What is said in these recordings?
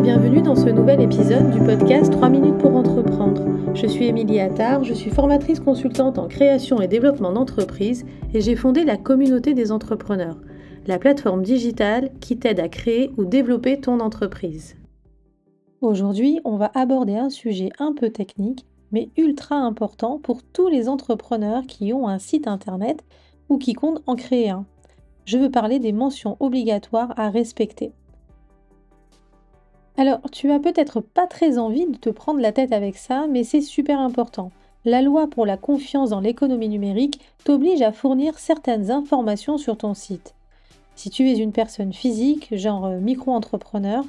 bienvenue dans ce nouvel épisode du podcast 3 minutes pour entreprendre. Je suis Émilie Attard, je suis formatrice consultante en création et développement d'entreprises et j'ai fondé la communauté des entrepreneurs, la plateforme digitale qui t'aide à créer ou développer ton entreprise. Aujourd'hui, on va aborder un sujet un peu technique, mais ultra important pour tous les entrepreneurs qui ont un site internet ou qui comptent en créer un. Je veux parler des mentions obligatoires à respecter. Alors, tu as peut-être pas très envie de te prendre la tête avec ça, mais c'est super important. La loi pour la confiance dans l'économie numérique t'oblige à fournir certaines informations sur ton site. Si tu es une personne physique, genre micro-entrepreneur,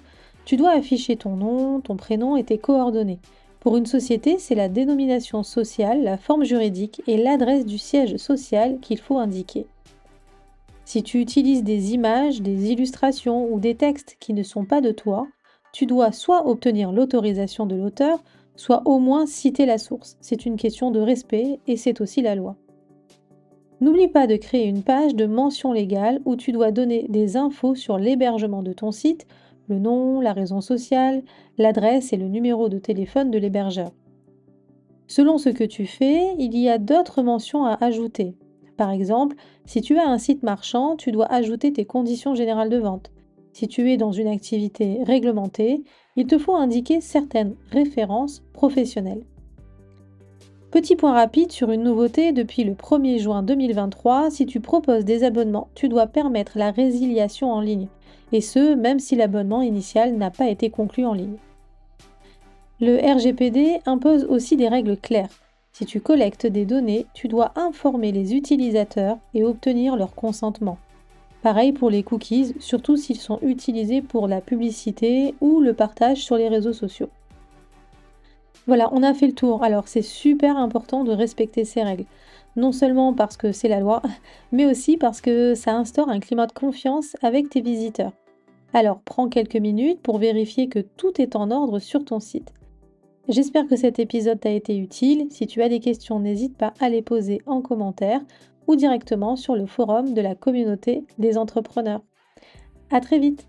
tu dois afficher ton nom, ton prénom et tes coordonnées. Pour une société, c'est la dénomination sociale, la forme juridique et l'adresse du siège social qu'il faut indiquer. Si tu utilises des images, des illustrations ou des textes qui ne sont pas de toi, tu dois soit obtenir l'autorisation de l'auteur, soit au moins citer la source. C'est une question de respect et c'est aussi la loi. N'oublie pas de créer une page de mention légale où tu dois donner des infos sur l'hébergement de ton site, le nom, la raison sociale, l'adresse et le numéro de téléphone de l'hébergeur. Selon ce que tu fais, il y a d'autres mentions à ajouter. Par exemple, si tu as un site marchand, tu dois ajouter tes conditions générales de vente. Si tu es dans une activité réglementée, il te faut indiquer certaines références professionnelles. Petit point rapide sur une nouveauté depuis le 1er juin 2023, si tu proposes des abonnements, tu dois permettre la résiliation en ligne, et ce, même si l'abonnement initial n'a pas été conclu en ligne. Le RGPD impose aussi des règles claires. Si tu collectes des données, tu dois informer les utilisateurs et obtenir leur consentement. Pareil pour les cookies, surtout s'ils sont utilisés pour la publicité ou le partage sur les réseaux sociaux. Voilà, on a fait le tour. Alors c'est super important de respecter ces règles. Non seulement parce que c'est la loi, mais aussi parce que ça instaure un climat de confiance avec tes visiteurs. Alors prends quelques minutes pour vérifier que tout est en ordre sur ton site. J'espère que cet épisode t'a été utile. Si tu as des questions, n'hésite pas à les poser en commentaire ou directement sur le forum de la communauté des entrepreneurs. À très vite!